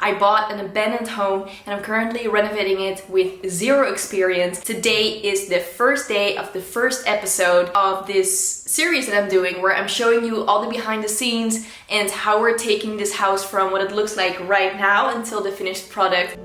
I bought an abandoned home and I'm currently renovating it with zero experience. Today is the first day of the first episode of this series that I'm doing, where I'm showing you all the behind the scenes and how we're taking this house from what it looks like right now until the finished product.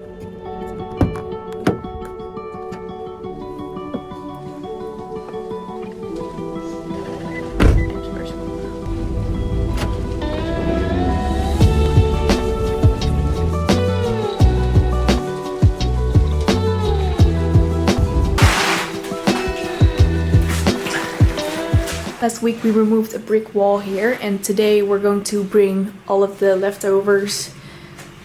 Last week we removed a brick wall here, and today we're going to bring all of the leftovers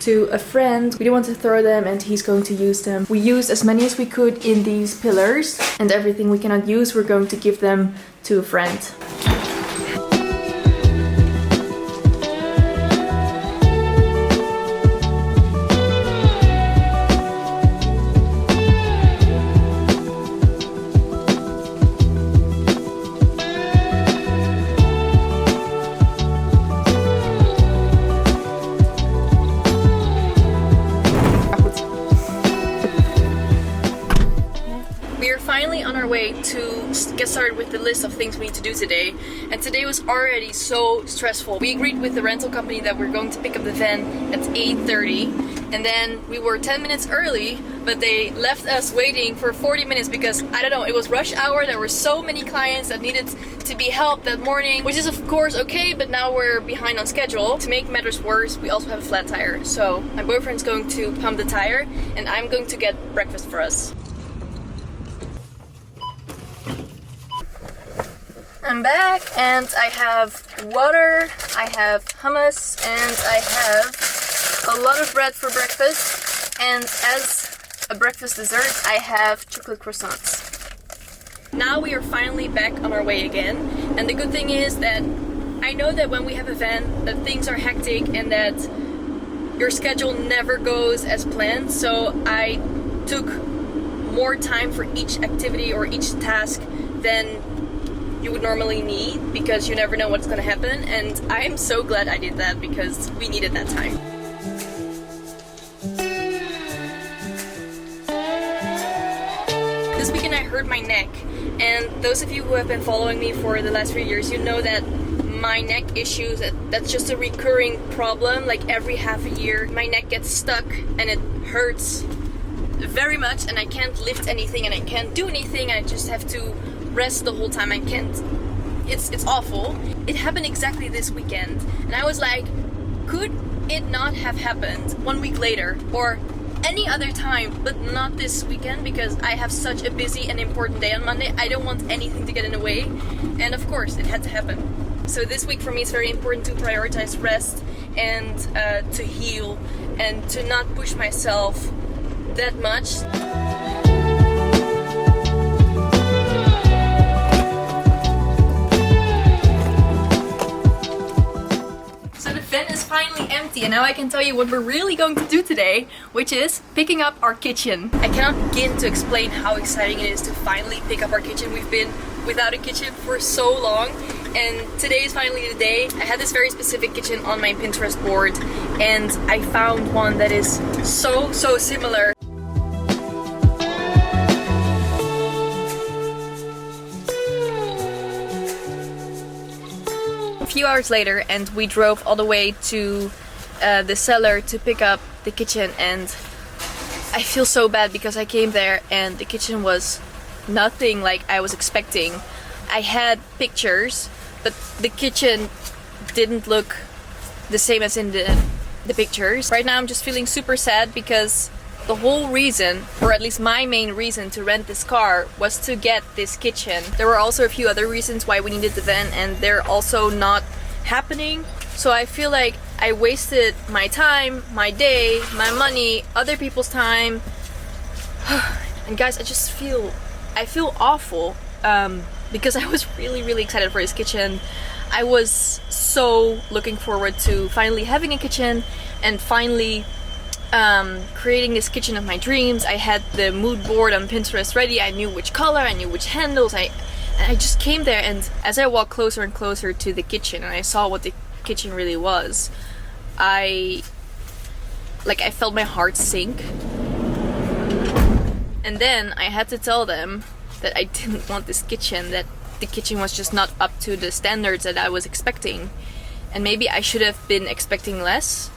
to a friend. We didn't want to throw them and he's going to use them. We used as many as we could in these pillars, and everything we cannot use we're going to give them to a friend. To get started with the list of things we need to do today, and today was already so stressful. We agreed with the rental company that we're going to pick up the van at 8:30, and then we were 10 minutes early, but they left us waiting for 40 minutes because, I don't know, it was rush hour. There were so many clients that needed to be helped that morning, which is of course okay, but now we're behind on schedule. To make matters worse, we also have a flat tire, so my boyfriend's going to pump the tire and I'm going to get breakfast for us. I'm back and I have water, I have hummus, and I have a lot of bread for breakfast. And as a breakfast dessert, I have chocolate croissants. Now we are finally back on our way again. And the good thing is that I know that when we have a van, that things are hectic and that your schedule never goes as planned. So I took more time for each activity or each task than you would normally need, because you never know what's gonna happen, and I am so glad I did that because we needed that time. This weekend I hurt my neck, and those of you who have been following me for the last few years, you know that my neck issues, that's just a recurring problem. Like every half a year my neck gets stuck and it hurts very much, and I can't lift anything and I can't do anything. I just have to rest the whole time. I can't. It's awful. It happened exactly this weekend, and I was like, could it not have happened 1 week later or any other time, but not this weekend, because I have such a busy and important day on Monday. I don't want anything to get in the way, and of course it had to happen. So this week for me it's very important to prioritize rest and to heal and to not push myself that much. Finally empty, and now I can tell you what we're really going to do today, which is picking up our kitchen. I cannot begin to explain how exciting it is to finally pick up our kitchen. We've been without a kitchen for so long, and today is finally the day. I had this very specific kitchen on my Pinterest board, and I found one that is so similar. A few hours later, and we drove all the way to the cellar to pick up the kitchen, and I feel so bad because I came there and the kitchen was nothing like I was expecting. I had pictures, but the kitchen didn't look the same as in the pictures. Right now I'm just feeling super sad because the whole reason, or at least my main reason to rent this car, was to get this kitchen. There were also a few other reasons why we needed the van, and they're also not happening. So I feel like I wasted my time, my day, my money, other people's time. And guys, I feel awful because I was really excited for this kitchen. I was so looking forward to finally having a kitchen and finally creating this kitchen of my dreams. I had the mood board on Pinterest ready. I knew which color, I knew which handles. I just came there, and as I walked closer and closer to the kitchen and I saw what the kitchen really was, I like I felt my heart sink. And then I had to tell them that I didn't want this kitchen, that the kitchen was just not up to the standards that I was expecting. And maybe I should have been expecting less,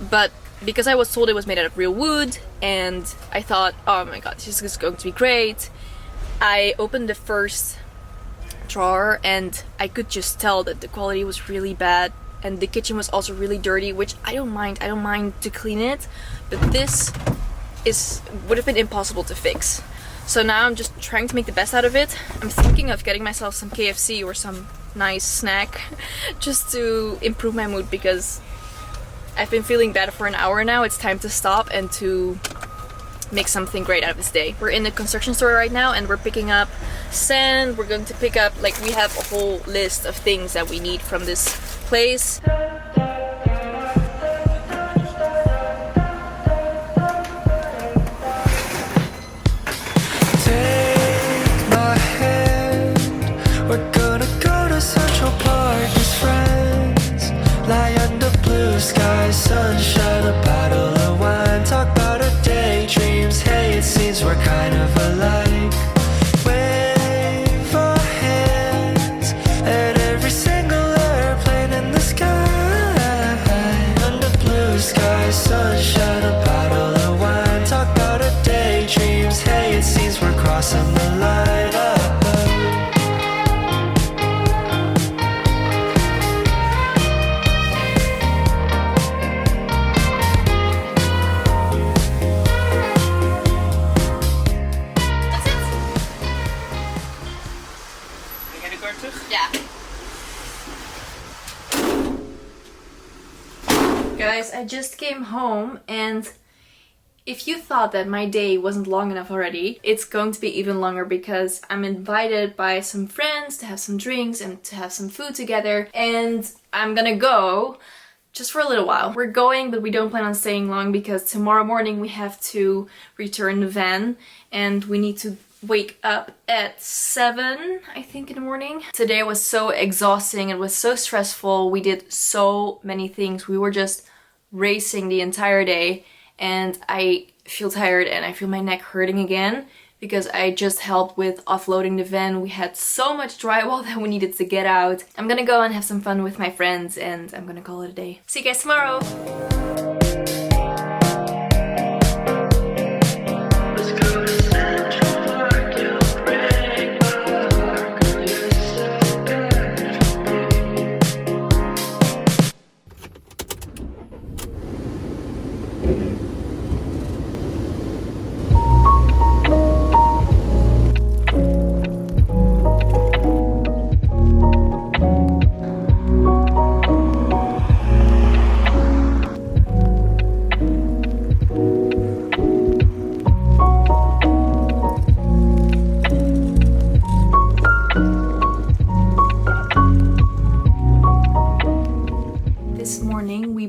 but because I was told it was made out of real wood and I thought, oh my god, this is going to be great, I opened the first drawer and I could just tell that the quality was really bad, and the kitchen was also really dirty, which I don't mind to clean it, but this would have been impossible to fix. So now I'm just trying to make the best out of it. I'm thinking of getting myself some KFC or some nice snack just to improve my mood, because I've been feeling bad for an hour now. It's time to stop and to make something great out of this day. We're in the construction store right now and we're picking up sand. We're going to pick up, like, we have a whole list of things that we need from this place. Sunshine, a bottle of wine, talk about our daydreams. Hey, it seems we're kind of alike. Wave our hands at every single airplane in the sky. Under blue skies, sunshine, a bottle of wine, talk about our daydreams. Hey, it seems we're crossing the line. Guys, I just came home, and if you thought that my day wasn't long enough already, it's going to be even longer, because I'm invited by some friends to have some drinks and to have some food together, and I'm gonna go just for a little while. We're going, but we don't plan on staying long, because tomorrow morning we have to return the van and we need to wake up at 7, I think, in the morning. Today was so exhausting, it was so stressful, we did so many things, we were just racing the entire day, and I feel tired and I feel my neck hurting again because I just helped with offloading the van. We had so much drywall that we needed to get out. I'm gonna go and have some fun with my friends and I'm gonna call it a day. See you guys tomorrow!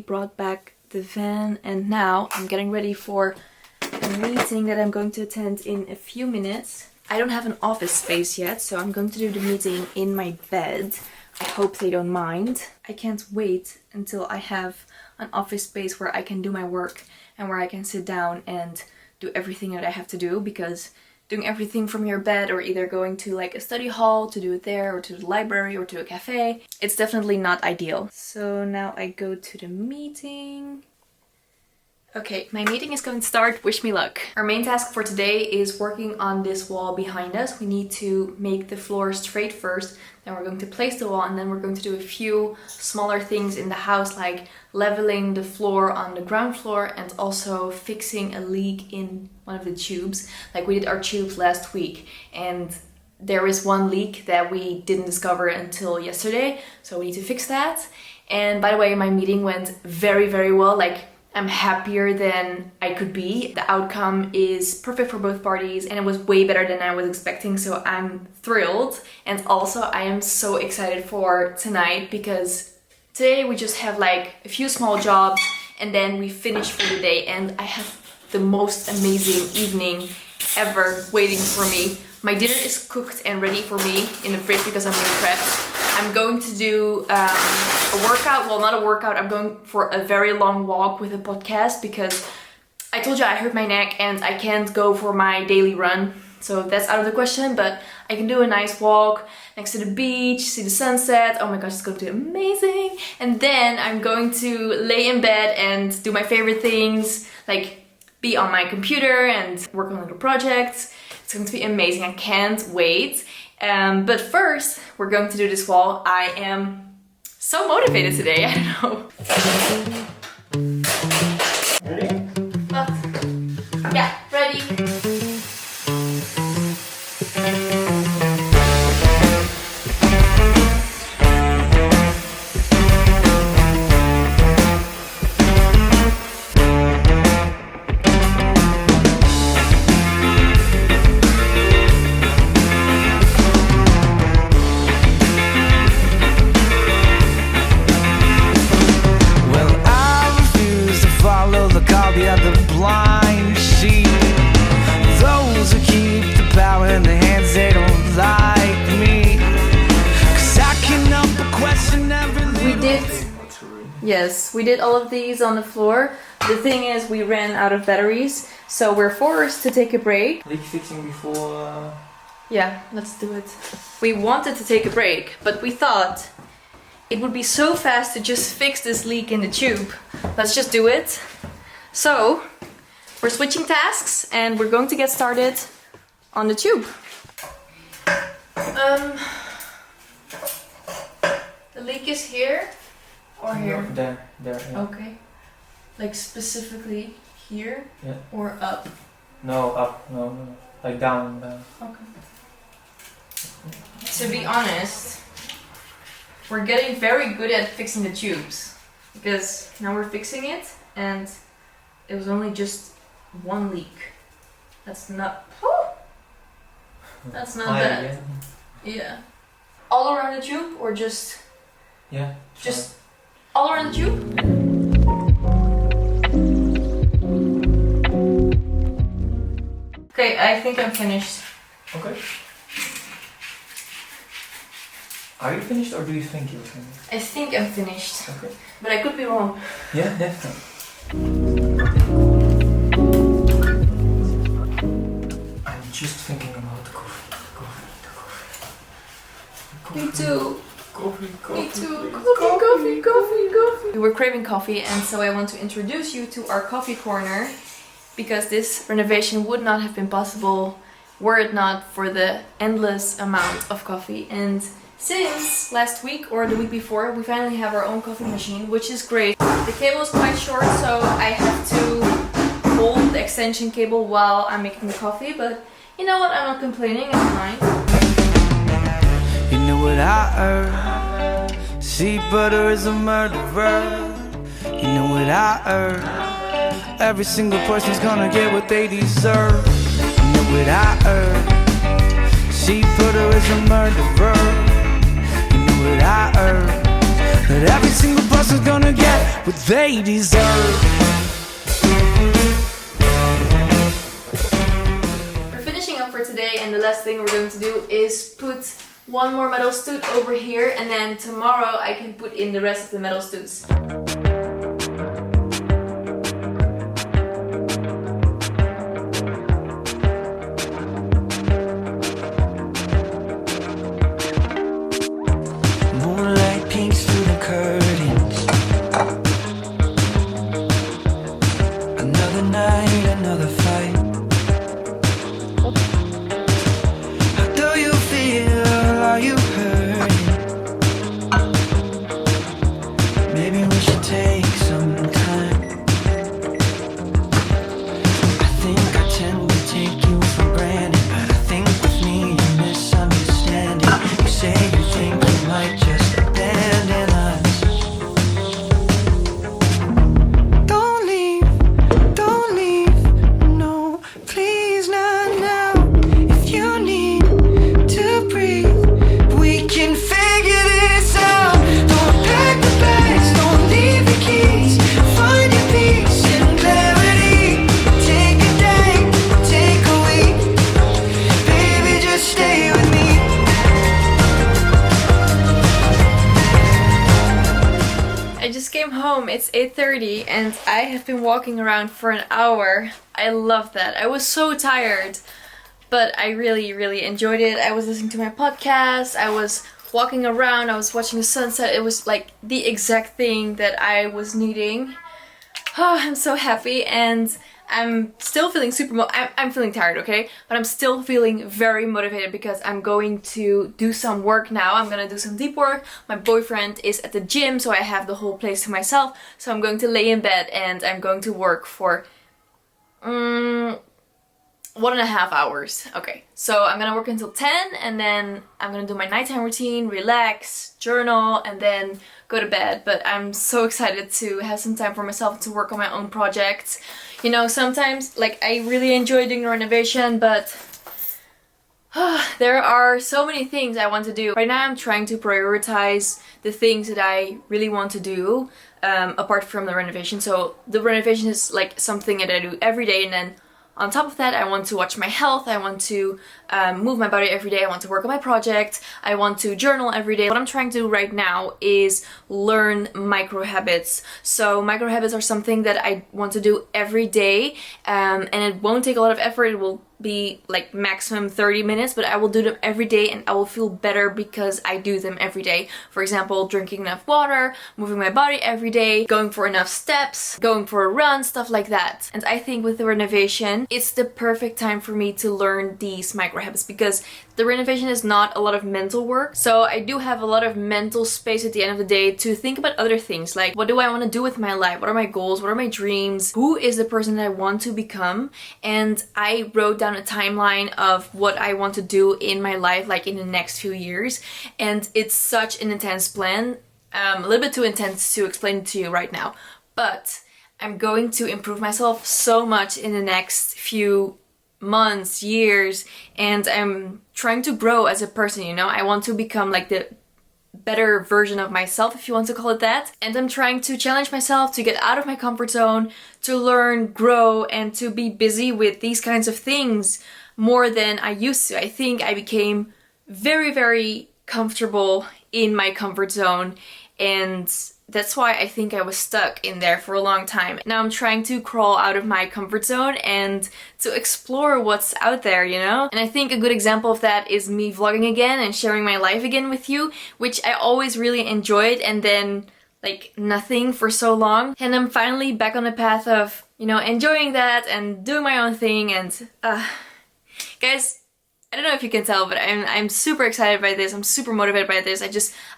Brought back the van, and now I'm getting ready for a meeting that I'm going to attend in a few minutes. I don't have an office space yet, so I'm going to do the meeting in my bed. I hope they don't mind. I can't wait until I have an office space where I can do my work and where I can sit down and do everything that I have to do, because doing everything from your bed, or either going to like a study hall to do it there, or to the library, or to a cafe, it's definitely not ideal. So now I go to the meeting. Okay, my meeting is going to start. Wish me luck. Our main task for today is working on this wall behind us. We need to make the floor straight first, then we're going to place the wall, and then we're going to do a few smaller things in the house, like leveling the floor on the ground floor and also fixing a leak in one of the tubes. Like, we did our tubes last week and there is one leak that we didn't discover until yesterday, so we need to fix that. And by the way, my meeting went very, very well. Like, I'm happier than I could be. The outcome is perfect for both parties and it was way better than I was expecting, so I'm thrilled. And also I am so excited for tonight, because today we just have like a few small jobs and then we finish for the day, and I have the most amazing evening ever waiting for me. My dinner is cooked and ready for me in the fridge because I'm meal prepped. I'm going to do a workout. Well, not a workout. I'm going for a very long walk with a podcast because I told you I hurt my neck and I can't go for my daily run. So that's out of the question, but I can do a nice walk next to the beach, see the sunset. Oh my gosh, it's going to be amazing. And then I'm going to lay in bed and do my favorite things, like be on my computer and work on little projects. It's going to be amazing. I can't wait. But first, we're going to do this wall. I am so motivated today. I don't know. Ready? But, yeah, ready. Yes, we did all of these on the floor. The thing is, we ran out of batteries, so we're forced to take a break. Leak fixing before... Yeah, let's do it. We wanted to take a break, but we thought it would be so fast to just fix this leak in the tube. Let's just do it. So, we're switching tasks and we're going to get started on the tube. The leak is here. Or here? No, there, yeah. Okay. Like specifically here? Yeah. Or up? No, up, no. Like down. Okay. To be honest, we're getting very good at fixing the tubes. Because now we're fixing it and it was only just one leak. That's not... That's not bad. Yeah. All around the tube or just... Yeah. Just... All around the tube? Okay, I think I'm finished. Okay. Are you finished or do you think you're finished? I think I'm finished. Okay. But I could be wrong. Yeah. I'm just thinking about the coffee. Me too. Coffee. Me too. Coffee. We were craving coffee, and so I want to introduce you to our coffee corner because this renovation would not have been possible were it not for the endless amount of coffee. And since last week or the week before, we finally have our own coffee machine, which is great. The cable is quite short, so I have to hold the extension cable while I'm making the coffee, but you know what? I'm not complaining. I don't mind. You know what I heard? See, butter is a murderer. You know what I heard? Every single person's gonna get what they deserve. You know what I heard? See, butter is a murderer. You know what I heard? That every single person's gonna get what they deserve. We're finishing up for today, and the last thing we're going to do is put one more metal stud over here, and then tomorrow I can put in the rest of the metal studs. Moonlight paints through the curtains. Another night, another fight. How do you feel? Are you hurting? Maybe we should take some time. I think I tend to take you for granted, but I think with me you're misunderstanding. You say you think you might just abandon us. Don't leave, don't leave. 8:30 and I have been walking around for an hour. I love that. I was so tired, but I really enjoyed it. I was listening to my podcast, I was walking around, I was watching the sunset. It was like the exact thing that I was needing. Oh, I'm so happy, and I'm still feeling I'm feeling tired, okay? But I'm still feeling very motivated because I'm going to do some work now. I'm gonna do some deep work. My boyfriend is at the gym, so I have the whole place to myself. So I'm going to lay in bed and I'm going to work for 1.5 hours. Okay, so I'm gonna work until 10 and then I'm gonna do my nighttime routine, relax, journal, and then go to bed. But I'm so excited to have some time for myself to work on my own projects. You know, sometimes, like, I really enjoy doing renovation, but there are so many things I want to do. Right now I'm trying to prioritize the things that I really want to do, apart from the renovation. So the renovation is like something that I do every day, and then on top of that, I want to watch my health, I want to move my body every day, I want to work on my project, I want to journal every day. What I'm trying to do right now is learn micro habits. So micro habits are something that I want to do every day, and it won't take a lot of effort. It will be like maximum 30 minutes, but I will do them every day and I will feel better because I do them every day. For example, drinking enough water, moving my body every day, going for enough steps, going for a run, stuff like that. And I think with the renovation, it's the perfect time for me to learn these micro habits because the renovation is not a lot of mental work. So I do have a lot of mental space at the end of the day to think about other things, like what do I want to do with my life? What are my goals? What are my dreams? Who is the person that I want to become? And I wrote down a timeline of what I want to do in my life, like in the next few years. And it's such an intense plan, a little bit too intense to explain to you right now, but I'm going to improve myself so much in the next few months, years, and I'm trying to grow as a person, you know? I want to become like the better version of myself, if you want to call it that. And I'm trying to challenge myself to get out of my comfort zone, to learn, grow, and to be busy with these kinds of things more than I used to. I think I became very comfortable in my comfort zone, and that's why I think I was stuck in there for a long time. Now I'm trying to crawl out of my comfort zone and to explore what's out there, you know? And I think a good example of that is me vlogging again and sharing my life again with you, which I always really enjoyed, and then like nothing for so long. And I'm finally back on the path of, you know, enjoying that and doing my own thing. And guys, I don't know if you can tell, but I'm super excited by this. I'm super motivated by this.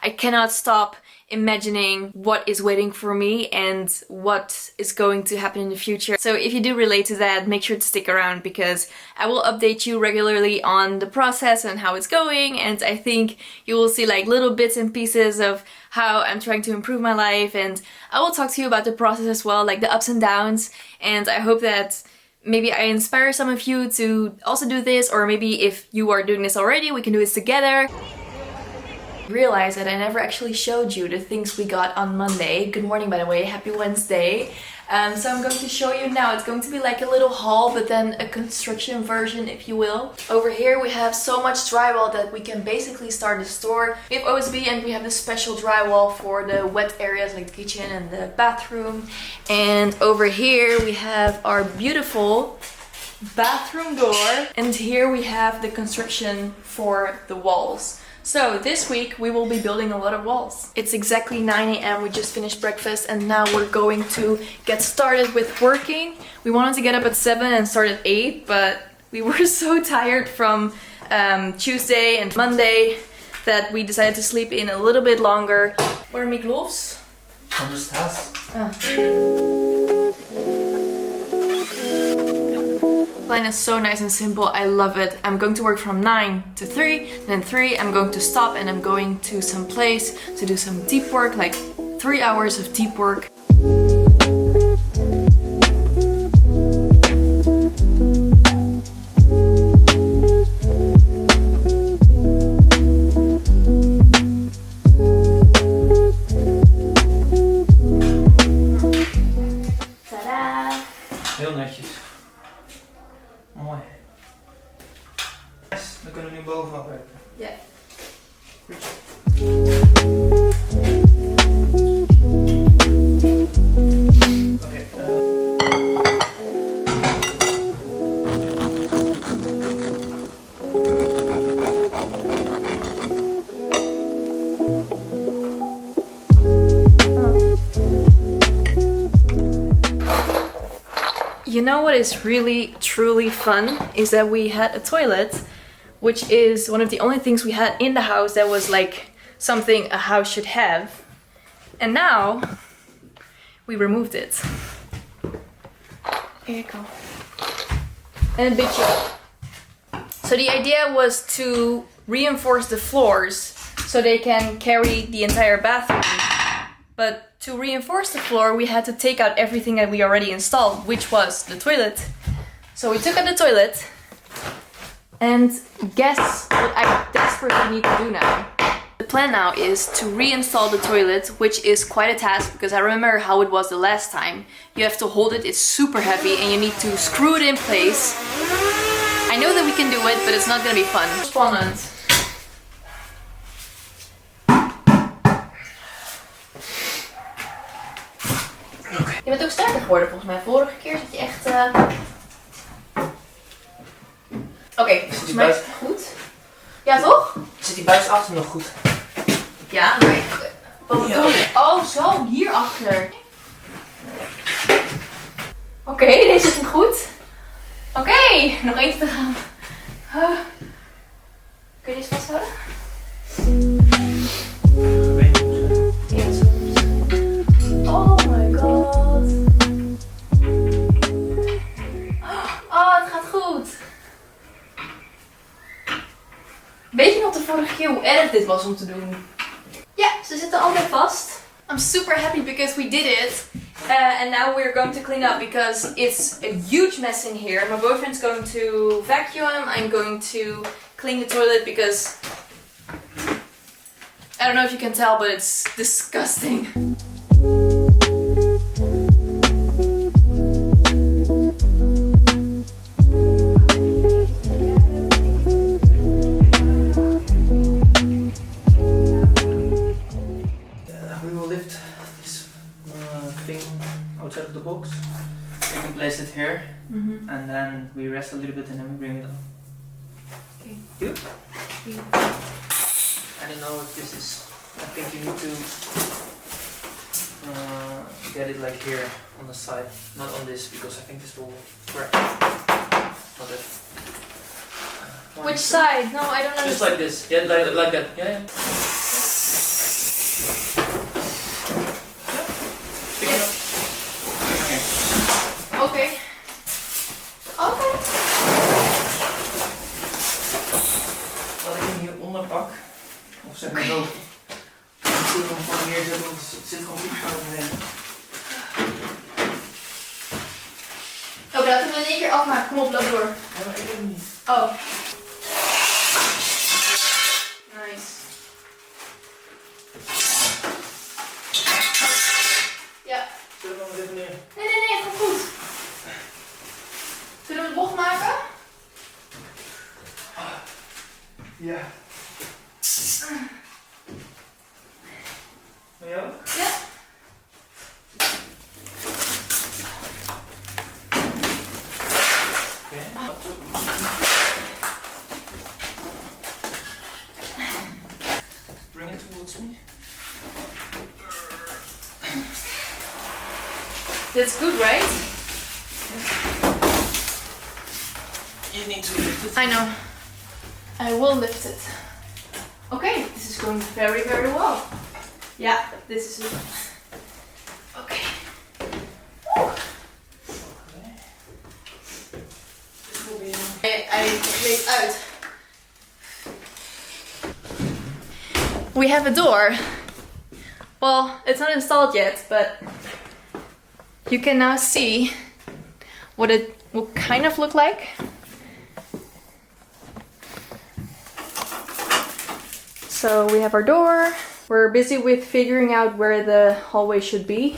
I cannot stop imagining what is waiting for me and what is going to happen in the future. So if you do relate to that, make sure to stick around because I will update you regularly on the process and how it's going, and I think you will see like little bits and pieces of how I'm trying to improve my life, and I will talk to you about the process as well, like the ups and downs, and I hope that maybe I inspire some of you to also do this, or maybe if you are doing this already, we can do this together. Realize that I never actually showed you the things we got on Monday. Good morning, by the way, happy Wednesday. So I'm going to show you now. It's going to be like a little haul, but then a construction version, if you will. Over here we have so much drywall that we can basically start a store. We have OSB and we have the special drywall for the wet areas like the kitchen and the bathroom. And over here we have our beautiful bathroom door. And here we have the construction for the walls. So this week we will be building a lot of walls. It's exactly 9 a.m. We just finished breakfast and now we're going to get started with working. We wanted to get up at 7 and start at 8, but we were so tired from Tuesday and Monday that we decided to sleep in a little bit longer. Where are my gloves? Van de straat. Plan is so nice and simple. I love it. I'm going to work from 9 to 3, then 3 I'm going to stop and I'm going to some place to do some deep work, like 3 hours of deep work. Tada! Heel netjes. Mooi. Dan kunnen we nu bovenop werken. Ja. Goed. You know what is really truly fun is that we had a toilet, which is one of the only things we had in the house that was like something a house should have. And now we removed it. Here you go. And a big job. So the idea was to reinforce the floors so they can carry the entire bathroom. But to reinforce the floor, we had to take out everything that we already installed, which was the toilet. So we took out the toilet, and guess what I desperately need to do now? The plan now is to reinstall the toilet, which is quite a task because I remember how it was the last time. You have to hold it, it's super heavy, and you need to screw it in place. I know that we can do it, but it's not gonna be fun. Spannend. Je bent ook sterker geworden volgens mij. Vorige keer zat je echt... Oké, volgens mij is het goed. Ja, toch? Zit die buis achter nog goed? Ja, maar wat bedoel je? Oh, zo, hierachter. Oké, deze zit goed. Oké, nog eentje te gaan. Kun je deze vasthouden? Oh my god. Oh, het gaat goed. Weet je nog de vorige keer hoe erg dit was om te doen? Ja, ze zitten allemaal vast. I'm super happy because we did it. And now we're going to clean up because it's a huge mess in here. My boyfriend's going to vacuum. I'm going to clean the toilet because I don't know if you can tell, but it's disgusting. Outside of the box. We can place it here, and then we rest a little bit, and then we bring it up. Okay. Good. I don't know if this is. I think you need to get it like here on the side, not on this, because I think this will crack. Not that. Which side? No, I don't understand. Just like this. Yeah, like that. Yeah. Oké. Oké. Wat ik hem hieronder pak, of zeg maar zo, ik moet hem gewoon neerzetten, want het zit gewoon niet overheen. Oké, laten we in één keer afmaken. Kom op, loop door. Ja, maar ik weet het niet. Oh. Nice. Ja. Zullen we hem even neer? Nee, het gaat goed. Zullen we de bocht maken? Ja. Van jou? Ja. Bring it towards me. That's good, right? You need to lift it. I know. I will lift it. Okay, this is going very, very well. Yeah, this is it. Okay. This will be. I kleed uit. We have a door. Well, it's not installed yet, but you can now see what it will kind of look like. So we have our door. We're busy with figuring out where the hallway should be.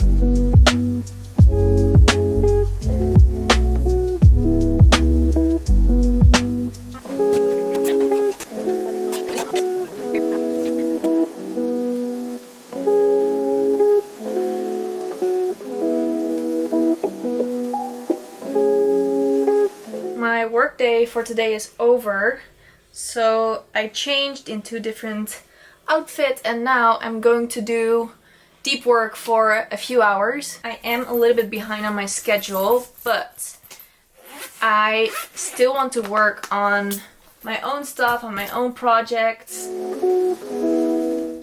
My workday for today is over. So I changed into different outfit and now I'm going to do deep work for a few hours. I am a little bit behind on my schedule, but I still want to work on my own stuff, on my own projects.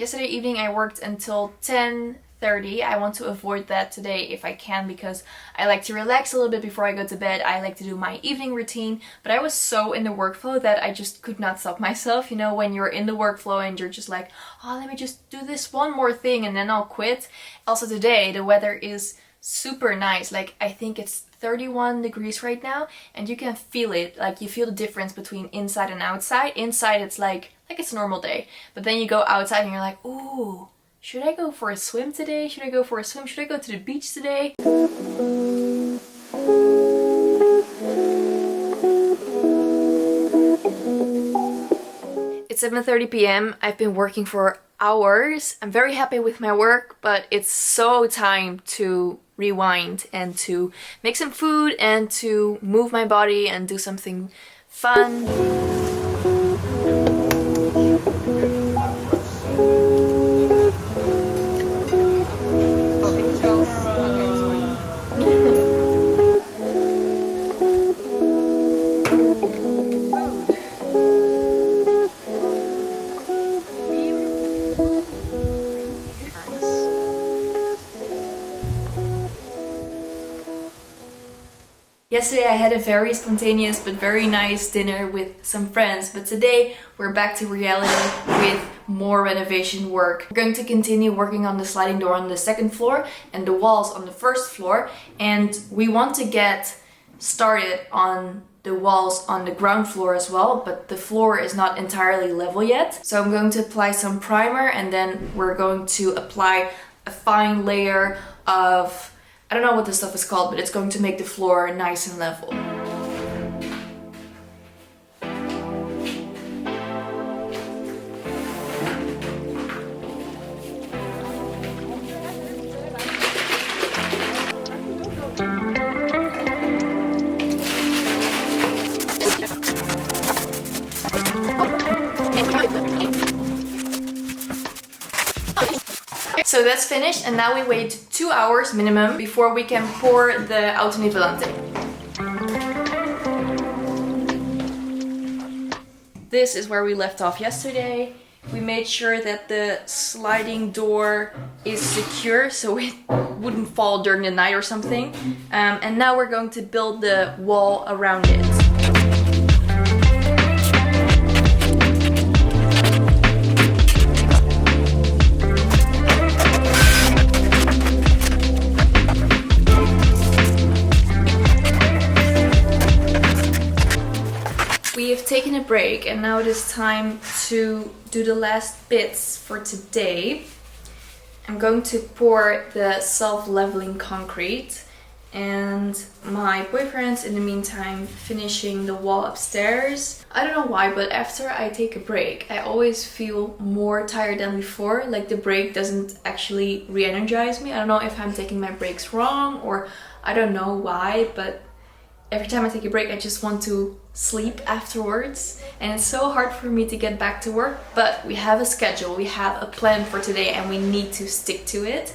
Yesterday evening I worked until 10:30. I want to avoid that today if I can because I like to relax a little bit before I go to bed. I like to do my evening routine, but I was so in the workflow that I just could not stop myself. You know, when you're in the workflow and you're just like, oh, let me just do this one more thing and then I'll quit. Also today the weather is super nice. Like I think it's 31 degrees right now and you can feel it. Like you feel the difference between inside and outside. Inside it's like it's a normal day, but then you go outside and you're like, ooh, should I go for a swim today? Should I go for a swim? Should I go to the beach today? It's 7:30 p.m. I've been working for hours. I'm very happy with my work, but it's so time to rewind and to make some food and to move my body and do something fun. Yesterday I had a very spontaneous but very nice dinner with some friends, but today we're back to reality with more renovation work. We're going to continue working on the sliding door on the second floor and the walls on the first floor, and we want to get started on the walls on the ground floor as well, but the floor is not entirely level yet. So I'm going to apply some primer and then we're going to apply a fine layer of, I don't know what this stuff is called, but it's going to make the floor nice and level. So that's finished, and now we wait 2 hours minimum before we can pour the auto-nivelante. This is where we left off yesterday. We made sure that the sliding door is secure so it wouldn't fall during the night or something. And now we're going to build the wall around it. We have taken a break and now it is time to do the last bits for today. I'm going to pour the self-leveling concrete and my boyfriend's in the meantime finishing the wall upstairs. I don't know why, but after I take a break I always feel more tired than before. Like the break doesn't actually re-energize me. I don't know if I'm taking my breaks wrong or I don't know why, but every time I take a break I just want to sleep afterwards, and it's so hard for me to get back to work, but we have a schedule, we have a plan for today and we need to stick to it.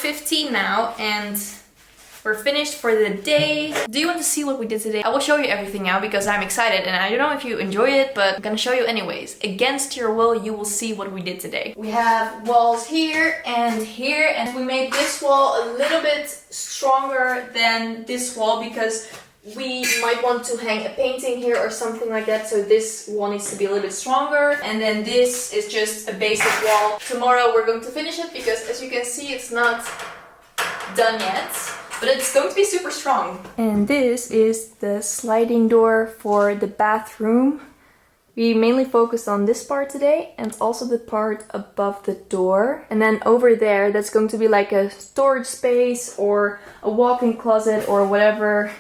.15 now and we're finished for the day. Do you want to see what we did today? I will show you everything now because I'm excited and I don't know if you enjoy it, but I'm gonna show you anyways. Against your will, you will see what we did today. We have walls here and we made this wall a little bit stronger than this wall because we might want to hang a painting here or something like that, so this wall needs to be a little bit stronger. And then this is just a basic wall. Tomorrow we're going to finish it because, as you can see, it's not done yet, but it's going to be super strong. And this is the sliding door for the bathroom. We mainly focused on this part today and also the part above the door. And then over there, that's going to be like a storage space or a walk-in closet or whatever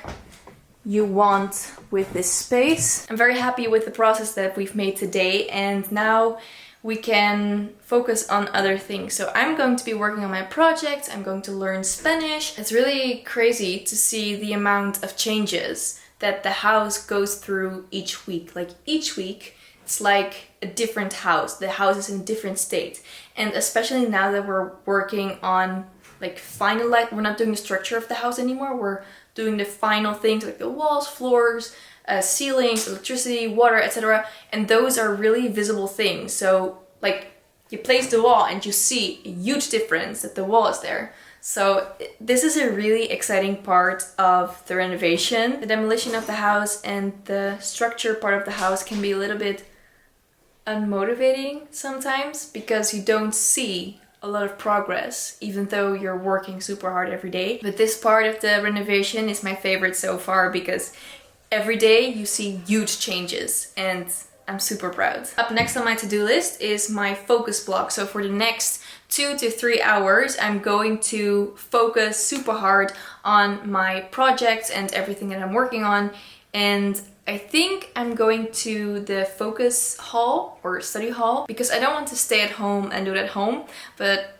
you want with this space. I'm very happy with the process that we've made today, and now we can focus on other things. So I'm going to be working on my project, I'm going to learn Spanish. It's really crazy to see the amount of changes that the house goes through each week. Like each week, it's like a different house. The house is in a different state. And especially now that we're working on like finalize, we're not doing the structure of the house anymore, we're doing the final things like the walls, floors, ceilings, electricity, water, etc. And those are really visible things. So like you place the wall and you see a huge difference that the wall is there. So this is a really exciting part of the renovation. The demolition of the house and the structure part of the house can be a little bit unmotivating sometimes because you don't see a lot of progress, even though you're working super hard every day. But this part of the renovation is my favorite so far because every day you see huge changes and I'm super proud. Up next on my to-do list is my focus block. So for the next 2 to 3 hours, I'm going to focus super hard on my projects and everything that I'm working on. And I think I'm going to the focus hall or study hall because I don't want to stay at home and do it at home, but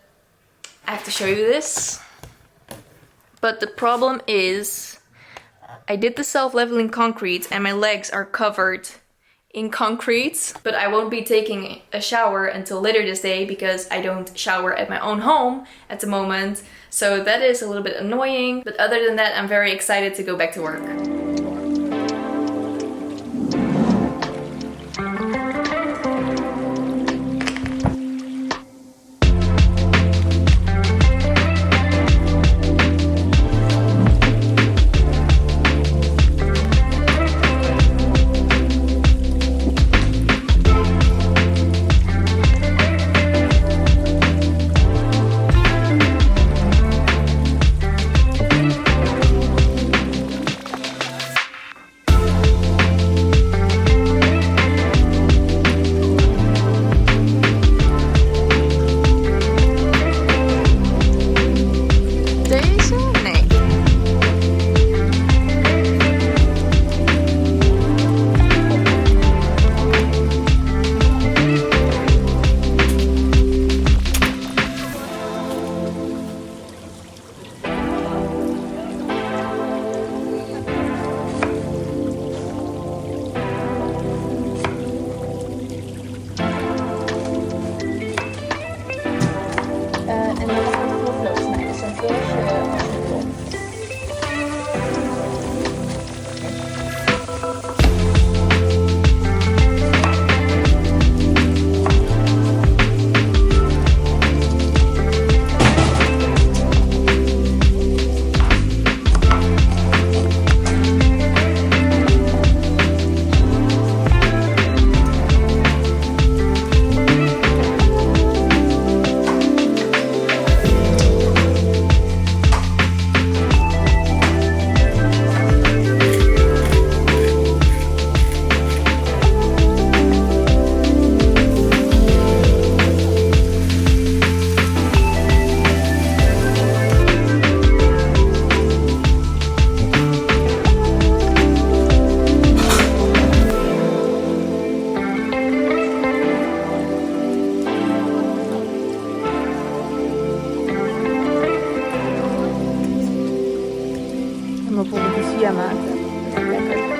I have to show you this. But the problem is I did the self-leveling concrete and my legs are covered in concrete, but I won't be taking a shower until later this day because I don't shower at my own home at the moment. So that is a little bit annoying, but other than that, I'm very excited to go back to work. via maken. Lekker.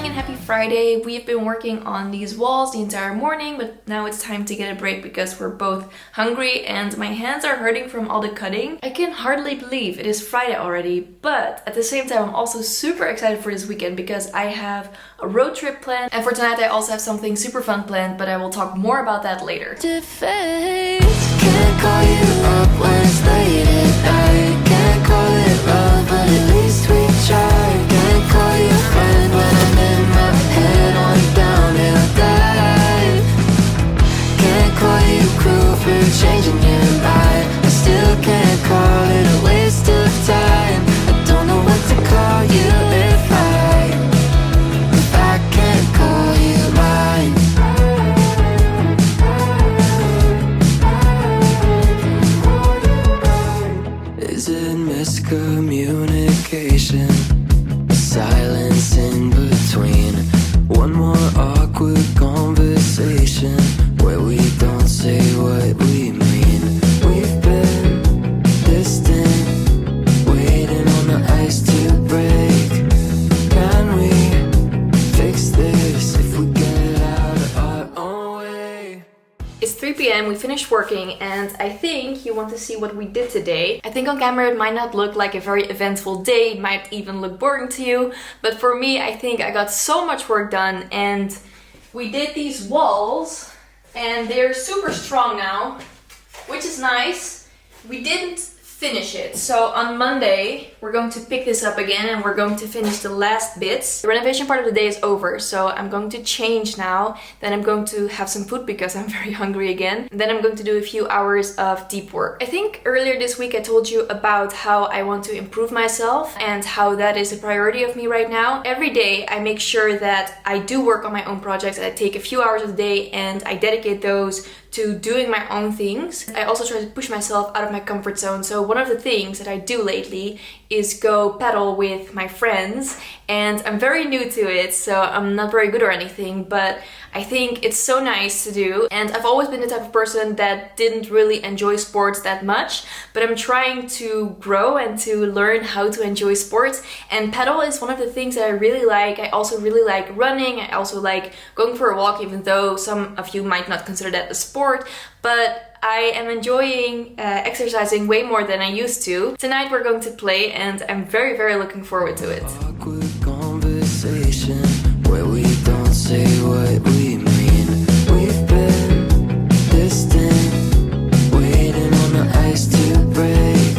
and happy Friday. We've been working on these walls the entire morning, but now it's time to get a break because we're both hungry and my hands are hurting from all the cutting. I can hardly believe it is Friday already, but at the same time I'm also super excited for this weekend because I have a road trip planned, and for tonight I also have something super fun planned, but I will talk more about that later. Can't call you up when it's late at night. Can't call it love, but at least we tried. Can't call you a friend when I'm in my head on a downhill dive. Can't call you cruel for changing your mind. I still can't call it a waste of time. I don't know what to call you if I can't call you mine. Is it miscommunication? Silence in between. One more awkward conversation where we don't say what we mean. We've been distant, waiting on the ice to break. Can we fix this if we get out of our own way? It's 3 p.m. we finished working and I think you want to see what we did today. I think on camera it might not look like a very eventful day, it might even look boring to you, but for me I think I got so much work done. And we did these walls and they're super strong now, which is nice. We didn't finish it, so on Monday we're going to pick this up again and we're going to finish the last bits. The renovation part of the day is over, so I'm going to change now. Then I'm going to have some food because I'm very hungry again. And then I'm going to do a few hours of deep work. I think earlier this week I told you about how I want to improve myself and how that is a priority of me right now. Every day I make sure that I do work on my own projects, and I take a few hours a day and I dedicate those to doing my own things. I also try to push myself out of my comfort zone. So one of the things that I do lately is go paddle with my friends, and I'm very new to it, so I'm not very good or anything, but I think it's so nice to do. And I've always been the type of person that didn't really enjoy sports that much, but I'm trying to grow and to learn how to enjoy sports, and paddle is one of the things that I really like. I also really like running. I also like going for a walk, even though some of you might not consider that a sport, but I am enjoying exercising way more than I used to. Tonight we're going to play and I'm very, very looking forward to it. Awkward conversation where we don't say what we mean. We've been distant, waiting on the ice to break.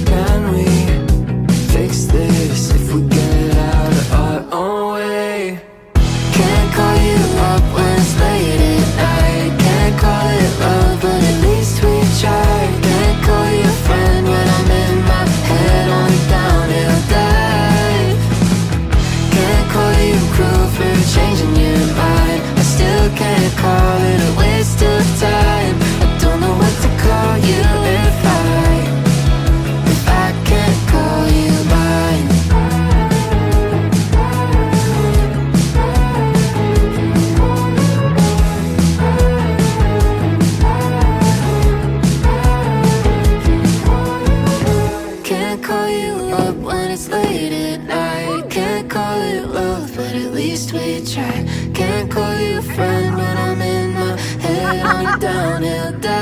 Can we fix this if we get out of our own way? Can't call you up when it's late at night. Can't call it love, but at least we tried. Can't call you a friend when I'm in my head on a downhill dive. Can't call you cruel for changing your mind. I still can't call it a waste of time. I don't know what to call you if I can't call you mine. Can't call you up when it's late at night. Can't call it love, but at least we tried. Can't call you a friend when I'm in my head on a downhill dive.